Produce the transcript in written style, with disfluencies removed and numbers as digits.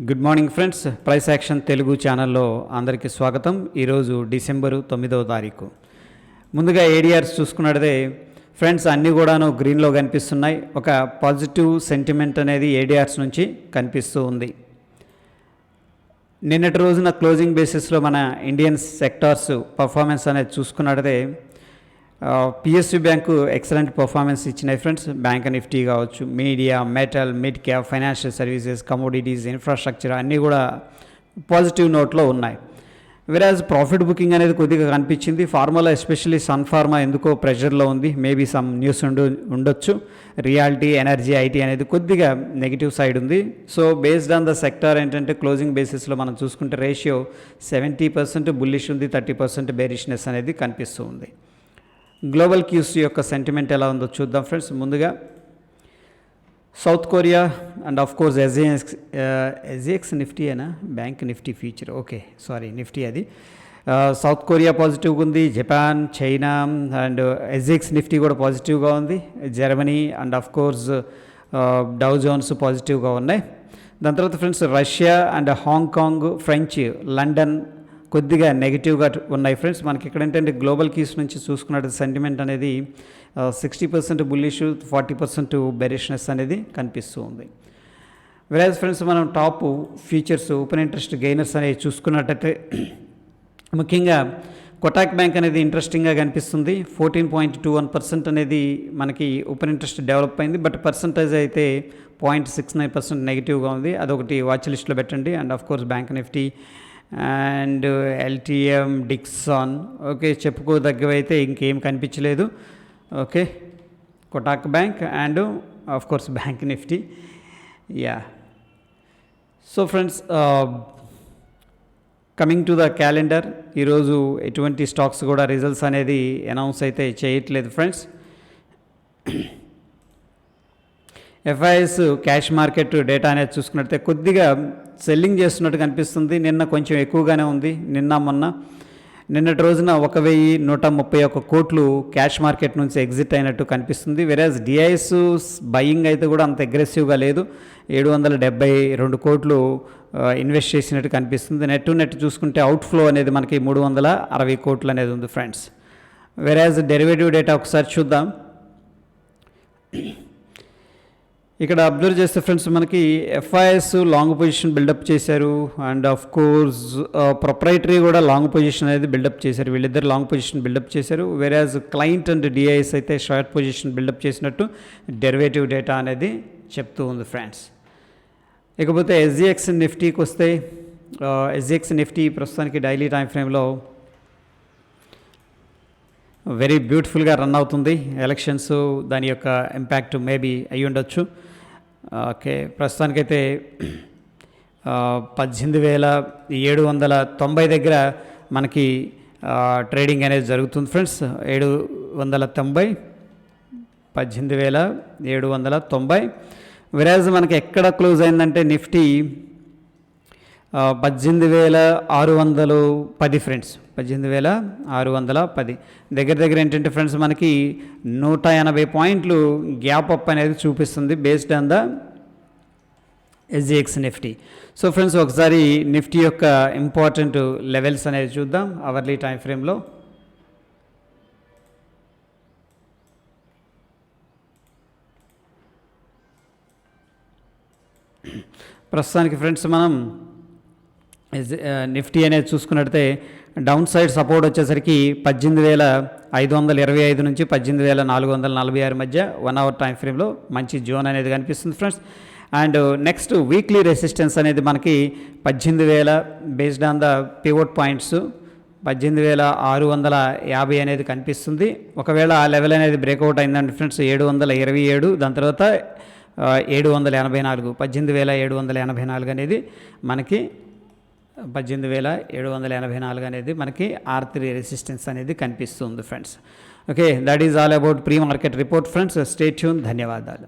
Good morning friends, price action Telugu ఛానల్లో అందరికీ స్వాగతం. ఈరోజు డిసెంబరు 9వ తారీఖు. ముందుగా ఏడిఆర్స్ చూసుకున్నట్లయితే ఫ్రెండ్స్ అన్నీ కూడాను గ్రీన్లో కనిపిస్తున్నాయి. ఒక పాజిటివ్ సెంటిమెంట్ అనేది ఏడిఆర్స్ నుంచి కనిపిస్తూ ఉంది. నిన్నటి రోజున క్లోజింగ్ బేసిస్లో మన ఇండియన్ సెక్టార్స్ పర్ఫార్మెన్స్ అనేది చూసుకున్నట్లయితే పిఎస్యు బ్యాంకు ఎక్సలెంట్ పర్ఫార్మెన్స్ ఇచ్చినాయి ఫ్రెండ్స్. బ్యాంక్ నిఫ్టీ కావచ్చు, media, metal, mid cap, financial services, commodities, infrastructure అన్నీ కూడా పాజిటివ్ నోట్లో ఉన్నాయి. వెరాజ్ ప్రాఫిట్ బుకింగ్ అనేది కొద్దిగా కనిపించింది. ఫార్మాలో ఎస్పెషల్లీ సన్ ఫార్మా ఎందుకో ప్రెషర్లో ఉంది. మేబీ సమ్ న్యూస్ ఉండొచ్చు. రియాలిటీ, ఎనర్జీ, ఐటీ అనేది కొద్దిగా నెగిటివ్ సైడ్ ఉంది. So based on the sector ఏంటంటే క్లోజింగ్ బేసిస్లో మనం చూసుకుంటే రేషియో 70% బుల్లిష్ ఉంది, 30% బేరిష్నెస్ అనేది కనిపిస్తూ ఉంది. గ్లోబల్ క్యూస్ యొక్క సెంటిమెంట్ ఎలా ఉందో చూద్దాం ఫ్రెండ్స్. ముందుగా South Korea and of course SGX Nifty అయినా bank Nifty future, okay sorry Nifty అది. సౌత్ కొరియా పాజిటివ్గా ఉంది, Japan, China and SGX Nifty కూడా పాజిటివ్గా ఉంది. Germany and of course Dow Jones పాజిటివ్గా ఉన్నాయి. దాని తర్వాత friends Russia and Hong Kong, French, London కొద్దిగా నెగిటివ్గా ఉన్నాయి ఫ్రెండ్స్. మనకి ఇక్కడ ఏంటంటే గ్లోబల్ కీస్ నుంచి చూసుకున్నట్టు సెంటిమెంట్ అనేది 60% బుల్లిష్, 40% బెరిష్నెస్ అనేది కనిపిస్తూ ఉంది. వెరాజ్ ఫ్రెండ్స్ మనం top futures open interest gainers అనేవి చూసుకున్నట్టయితే ముఖ్యంగా కొటాక్ బ్యాంక్ అనేది ఇంట్రెస్టింగ్గా కనిపిస్తుంది. 14.21% అనేది మనకి ఓపెన్ ఇంట్రెస్ట్ డెవలప్ అయింది. బట్ పర్సంటేజ్ అయితే 0.69% నెగిటివ్గా ఉంది. అదొకటి వాచ్ లిస్ట్లో పెట్టండి. And of course bank Nifty and LTM, Dixon okay చెప్పుకోదగ్గవైతే ఇంకేం కనిపించలేదు. Okay Kotak bank and of course bank Nifty. Yeah so friends coming to the calendar, ఈరోజు ఎటువంటి స్టాక్స్ కూడా రిజల్ట్స్ అనేది అనౌన్స్ అయితే చేయట్లేదు friends. FIs cash market data అనేది చూసుకున్నట్లయితే కొద్దిగా సెల్లింగ్ చేస్తున్నట్టు కనిపిస్తుంది. నిన్న కొంచెం ఎక్కువగానే ఉంది. నిన్నటి రోజున 1131 కోట్లు క్యాష్ మార్కెట్ నుంచి ఎగ్జిట్ అయినట్టు కనిపిస్తుంది. వెరాజ్ డిఐఎస్ బయింగ్ అయితే కూడా అంత అగ్రెసివ్గా లేదు. 772 కోట్లు ఇన్వెస్ట్ చేసినట్టు కనిపిస్తుంది. నెట్ చూసుకుంటే అవుట్ఫ్లో అనేది మనకి 360 కోట్లు అనేది ఉంది ఫ్రెండ్స్. వెరాజ్ డెరివేటివ్ డేటా ఒకసారి చూద్దాం. ఇక్కడ అబ్జర్వ్ చేస్తే ఫ్రెండ్స్ మనకి ఎఫ్ఐఎస్ లాంగ్ పొజిషన్ బిల్డప్ చేశారు. అండ్ ఆఫ్ కోర్స్ ప్రొప్రైటరీ కూడా లాంగ్ పొజిషన్ అనేది బిల్డప్ చేశారు. వీళ్ళిద్దరు లాంగ్ పొజిషన్ బిల్డప్ చేశారు. వేరాజ్ క్లయింట్ అండ్ డిఐఎస్ అయితే షార్ట్ పొజిషన్ బిల్డప్ చేసినట్టు డెరివేటివ్ డేటా అనేది చెప్తూ ఉంది ఫ్రెండ్స్. ఇకపోతే ఎస్జిఎక్స్ నిఫ్టీకి వస్తే ఎస్జిఎక్స్ నిఫ్టీ ప్రస్తుతానికి డైలీ టైం ఫ్రేమ్లో వెరీ బ్యూటిఫుల్గా రన్ అవుతుంది. ఎలక్షన్స్ దాని యొక్క ఇంపాక్ట్ మేబీ అయ్యి ఉండొచ్చు. ఓకే ప్రస్తుతానికైతే 18,790 దగ్గర మనకి ట్రేడింగ్ అనేది జరుగుతుంది ఫ్రెండ్స్. 790, 18,790. వెరాజ్ మనకి ఎక్కడ క్లోజ్ అయిందంటే నిఫ్టీ 18,610 ఫ్రెండ్స్. 18,610 దగ్గర ఏంటంటే ఫ్రెండ్స్ మనకి 180 పాయింట్లు గ్యాప్ అప్ అనేది చూపిస్తుంది based on the SGX Nifty. So friends ఒకసారి నిఫ్టీ యొక్క ఇంపార్టెంట్ లెవెల్స్ అనేది చూద్దాం అవర్లీ టైం ఫ్రేమ్లో. ప్రస్తుతానికి ఫ్రెండ్స్ మనం నిఫ్టీ అనేది చూసుకున్నట్లయితే డౌన్ సైడ్ సపోర్ట్ వచ్చేసరికి 18,525 నుంచి 18,446 మధ్య 1 అవర్ టైం ఫ్రేమ్లో మంచి జోన్ అనేది కనిపిస్తుంది friends. And next weekly resistance అనేది మనకి 18,000 based on the pivot points 18,650 అనేది కనిపిస్తుంది. ఒకవేళ ఆ లెవెల్ అనేది బ్రేక్అవుట్ అయిందంటే ఫ్రెండ్స్ 727, దాని తర్వాత 784, 18,784 అనేది మనకి 18,784 అనేది మనకి R3 రెసిస్టెన్స్ అనేది కనిపిస్తుంది friends. Okay that is all about pre market report friends. Stay tune. ధన్యవాదాలు.